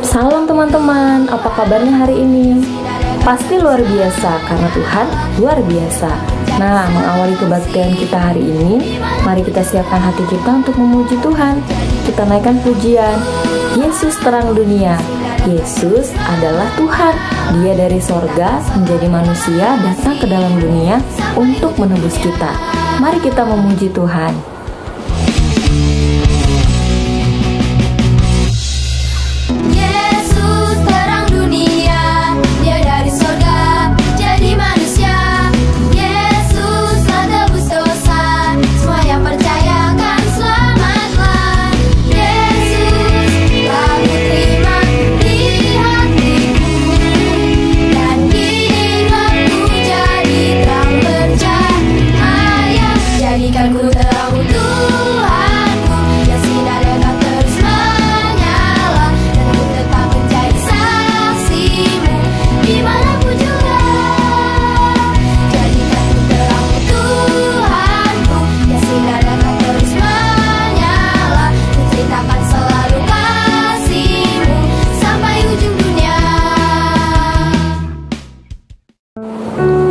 Salam teman-teman, apa kabarnya hari ini? Pasti luar biasa karena Tuhan luar biasa. Nah, mengawali kebaktian kita hari ini, mari kita siapkan hati kita untuk memuji Tuhan. Kita naikkan pujian, Yesus terang dunia. Yesus adalah Tuhan. Dia dari sorga menjadi manusia datang ke dalam dunia untuk menebus kita. Mari kita memuji Tuhan.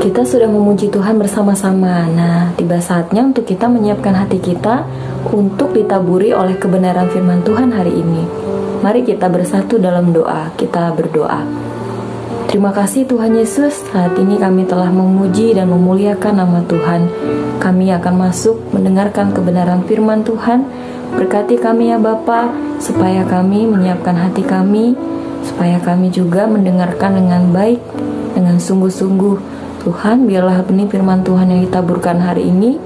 Kita sudah memuji Tuhan bersama-sama. Nah, tiba saatnya untuk kita menyiapkan hati kita untuk ditaburi oleh kebenaran firman Tuhan hari ini. Mari kita bersatu dalam doa. Kita berdoa. Terima kasih Tuhan Yesus, saat ini kami telah memuji dan memuliakan nama Tuhan. Kami akan masuk mendengarkan kebenaran firman Tuhan. Berkati kami ya Bapa, supaya kami menyiapkan hati kami, supaya kami juga mendengarkan dengan baik, dengan sungguh-sungguh. Tuhan, biarlah benih firman Tuhan yang ditaburkan hari ini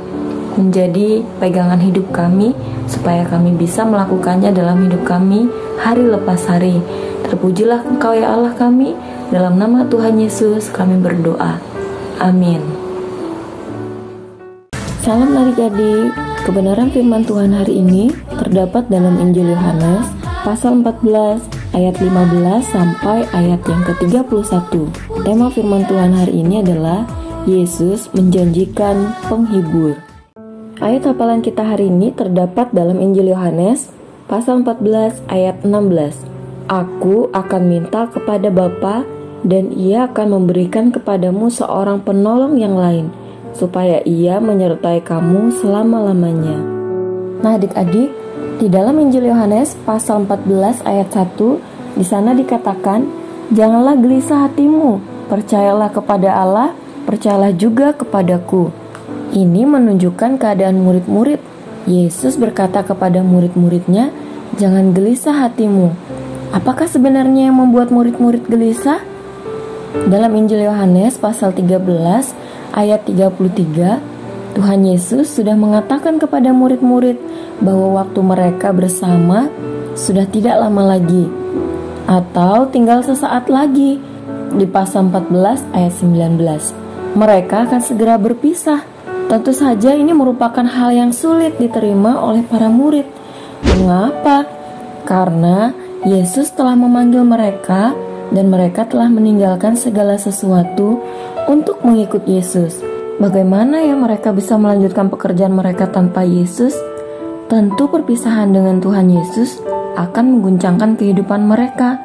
menjadi pegangan hidup kami, supaya kami bisa melakukannya dalam hidup kami hari lepas hari. Terpujilah Engkau ya Allah kami, dalam nama Tuhan Yesus kami berdoa. Amin. Salam adik-adik, kebenaran firman Tuhan hari ini terdapat dalam Injil Yohanes pasal 14 ayat 15 sampai ayat yang ke-31. Tema firman Tuhan hari ini adalah Yesus menjanjikan penghibur. Ayat hafalan kita hari ini terdapat dalam Injil Yohanes pasal 14 ayat 16. Aku akan minta kepada Bapa dan Ia akan memberikan kepadamu seorang penolong yang lain, supaya Ia menyertai kamu selama-lamanya. Nah adik-adik, di dalam Injil Yohanes pasal 14 ayat 1, di sana dikatakan, janganlah gelisah hatimu, percayalah kepada Allah, percayalah juga kepadaku. Ini menunjukkan keadaan murid-murid. Yesus berkata kepada murid-muridnya, jangan gelisah hatimu. Apakah sebenarnya yang membuat murid-murid gelisah? Dalam Injil Yohanes pasal 13 ayat 33, Tuhan Yesus sudah mengatakan kepada murid-murid bahwa waktu mereka bersama sudah tidak lama lagi, atau tinggal sesaat lagi. Di pasal 14 ayat 19, mereka akan segera berpisah. Tentu saja ini merupakan hal yang sulit diterima oleh para murid. Mengapa? Karena Yesus telah memanggil mereka dan mereka telah meninggalkan segala sesuatu untuk mengikut Yesus. Bagaimana ya mereka bisa melanjutkan pekerjaan mereka tanpa Yesus? Tentu perpisahan dengan Tuhan Yesus akan mengguncangkan kehidupan mereka.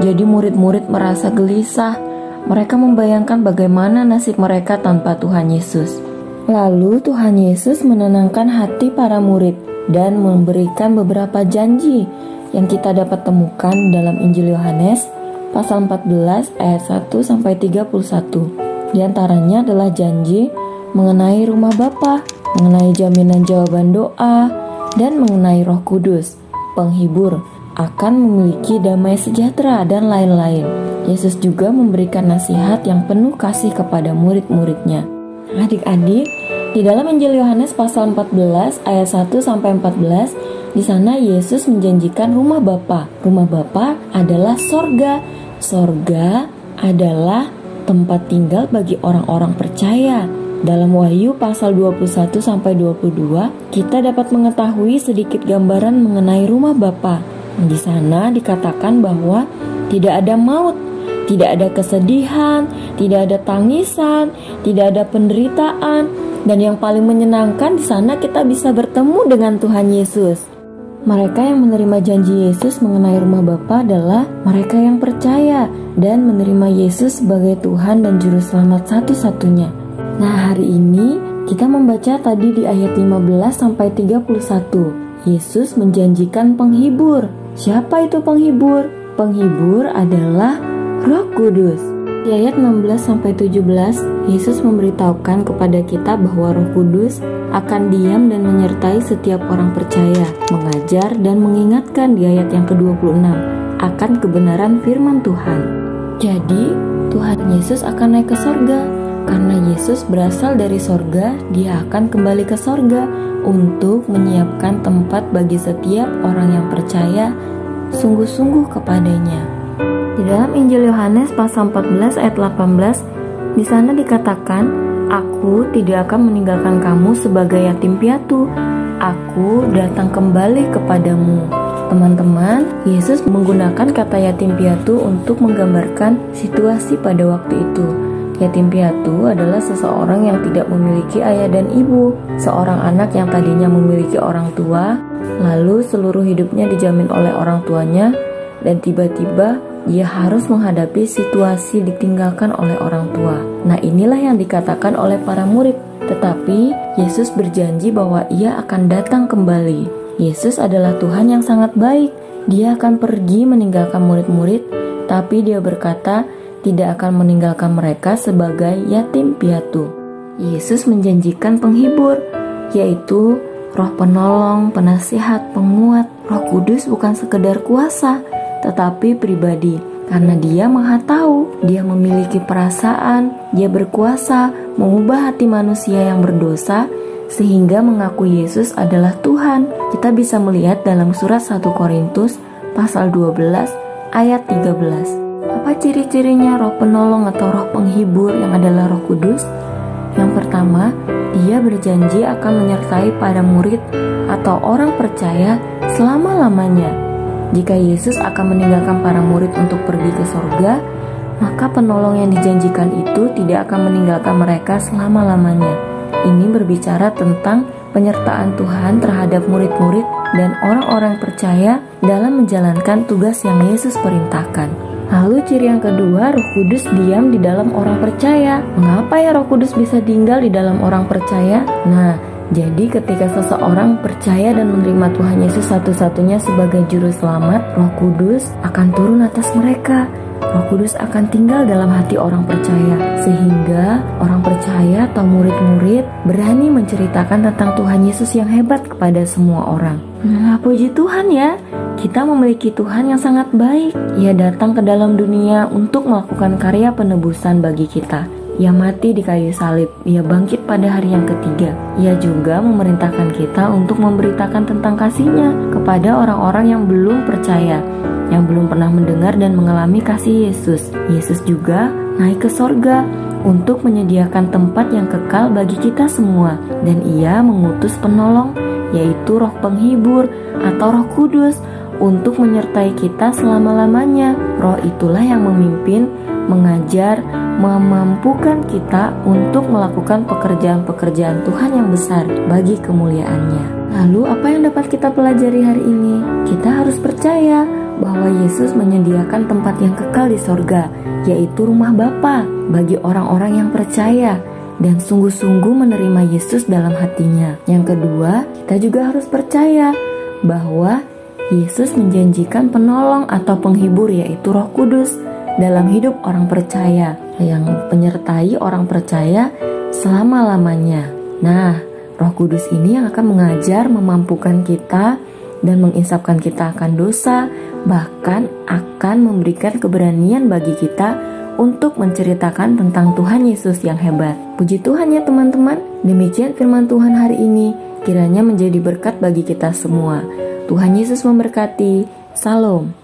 Jadi murid-murid merasa gelisah. Mereka membayangkan bagaimana nasib mereka tanpa Tuhan Yesus. Lalu Tuhan Yesus menenangkan hati para murid dan memberikan beberapa janji yang kita dapat temukan dalam Injil Yohanes pasal 14 ayat 1 sampai 31. Di antaranya adalah janji mengenai rumah Bapa, mengenai jaminan jawaban doa, dan mengenai Roh Kudus, penghibur, akan memiliki damai sejahtera, dan lain-lain. Yesus juga memberikan nasihat yang penuh kasih kepada murid-muridnya. Adik-adik, di dalam Injil Yohanes pasal 14 ayat 1 sampai 14, di sana Yesus menjanjikan rumah Bapa. Rumah Bapa adalah sorga. Sorga adalah tempat tinggal bagi orang-orang percaya. Dalam Wahyu pasal 21 sampai 22, kita dapat mengetahui sedikit gambaran mengenai rumah Bapa. Di sana dikatakan bahwa tidak ada maut, tidak ada kesedihan, tidak ada tangisan, tidak ada penderitaan, dan yang paling menyenangkan di sana kita bisa bertemu dengan Tuhan Yesus. Mereka yang menerima janji Yesus mengenai rumah Bapa adalah mereka yang percaya dan menerima Yesus sebagai Tuhan dan Juru Selamat satu-satunya. Nah, hari ini kita membaca tadi di ayat 15-31. Yesus menjanjikan penghibur. Siapa itu penghibur? Penghibur adalah Roh Kudus. Di ayat 16-17, Yesus memberitahukan kepada kita bahwa Roh Kudus akan diam dan menyertai setiap orang percaya, mengajar dan mengingatkan di ayat yang ke-26 akan kebenaran firman Tuhan. Jadi, Tuhan Yesus akan naik ke sorga. Karena Yesus berasal dari sorga, Dia akan kembali ke sorga untuk menyiapkan tempat bagi setiap orang yang percaya sungguh-sungguh kepadanya. Di dalam Injil Yohanes pasal 14 ayat 18, di sana dikatakan, "Aku tidak akan meninggalkan kamu sebagai yatim piatu. Aku datang kembali kepadamu." Teman-teman, Yesus menggunakan kata yatim piatu untuk menggambarkan situasi pada waktu itu. Yatim piatu adalah seseorang yang tidak memiliki ayah dan ibu, seorang anak yang tadinya memiliki orang tua, lalu seluruh hidupnya dijamin oleh orang tuanya, dan tiba-tiba dia harus menghadapi situasi ditinggalkan oleh orang tua. Nah, inilah yang dikatakan oleh para murid. Tetapi Yesus berjanji bahwa Ia akan datang kembali. Yesus adalah Tuhan yang sangat baik. Dia akan pergi meninggalkan murid-murid, tapi Dia berkata tidak akan meninggalkan mereka sebagai yatim piatu. Yesus menjanjikan penghibur, yaitu Roh penolong, penasihat, penguat. Roh Kudus bukan sekedar kuasa, tetapi pribadi, karena Dia Maha Tahu, Dia memiliki perasaan, Dia berkuasa mengubah hati manusia yang berdosa sehingga mengaku Yesus adalah Tuhan. Kita bisa melihat dalam surat 1 Korintus pasal 12 ayat 13. Apa ciri-cirinya roh penolong atau roh penghibur yang adalah Roh Kudus? Yang pertama, Dia berjanji akan menyertai para murid atau orang percaya selama-lamanya. Jika Yesus akan meninggalkan para murid untuk pergi ke sorga, maka penolong yang dijanjikan itu tidak akan meninggalkan mereka selama-lamanya. Ini berbicara tentang penyertaan Tuhan terhadap murid-murid dan orang-orang percaya dalam menjalankan tugas yang Yesus perintahkan. Lalu ciri yang kedua, Roh Kudus diam di dalam orang percaya. Mengapa ya Roh Kudus bisa tinggal di dalam orang percaya? Nah, jadi ketika seseorang percaya dan menerima Tuhan Yesus satu-satunya sebagai Juru Selamat, Roh Kudus akan turun atas mereka. Roh Kudus akan tinggal dalam hati orang percaya, sehingga orang percaya atau murid-murid berani menceritakan tentang Tuhan Yesus yang hebat kepada semua orang. Nah, puji Tuhan ya, kita memiliki Tuhan yang sangat baik. Ia datang ke dalam dunia untuk melakukan karya penebusan bagi kita. Ia mati di kayu salib, Ia bangkit pada hari yang ketiga. Ia juga memerintahkan kita untuk memberitakan tentang kasih-Nya kepada orang-orang yang belum percaya, yang belum pernah mendengar dan mengalami kasih Yesus. Yesus juga naik ke sorga untuk menyediakan tempat yang kekal bagi kita semua. Dan Ia mengutus penolong, yaitu roh penghibur atau Roh Kudus, untuk menyertai kita selama-lamanya. Roh itulah yang memimpin, mengajar, memampukan kita untuk melakukan pekerjaan-pekerjaan Tuhan yang besar bagi kemuliaan-Nya. Lalu apa yang dapat kita pelajari hari ini? Kita harus percaya bahwa Yesus menyediakan tempat yang kekal di sorga, yaitu rumah Bapa bagi orang-orang yang percaya dan sungguh-sungguh menerima Yesus dalam hatinya. Yang kedua, kita juga harus percaya bahwa Yesus menjanjikan penolong atau penghibur, yaitu Roh Kudus, dalam hidup orang percaya yang penyertai orang percaya selama-lamanya. Nah, Roh Kudus ini yang akan mengajar, memampukan kita dan menginsafkan kita akan dosa, bahkan akan memberikan keberanian bagi kita untuk menceritakan tentang Tuhan Yesus yang hebat. Puji Tuhan ya teman-teman, demikian firman Tuhan hari ini, kiranya menjadi berkat bagi kita semua. Tuhan Yesus memberkati. Salam.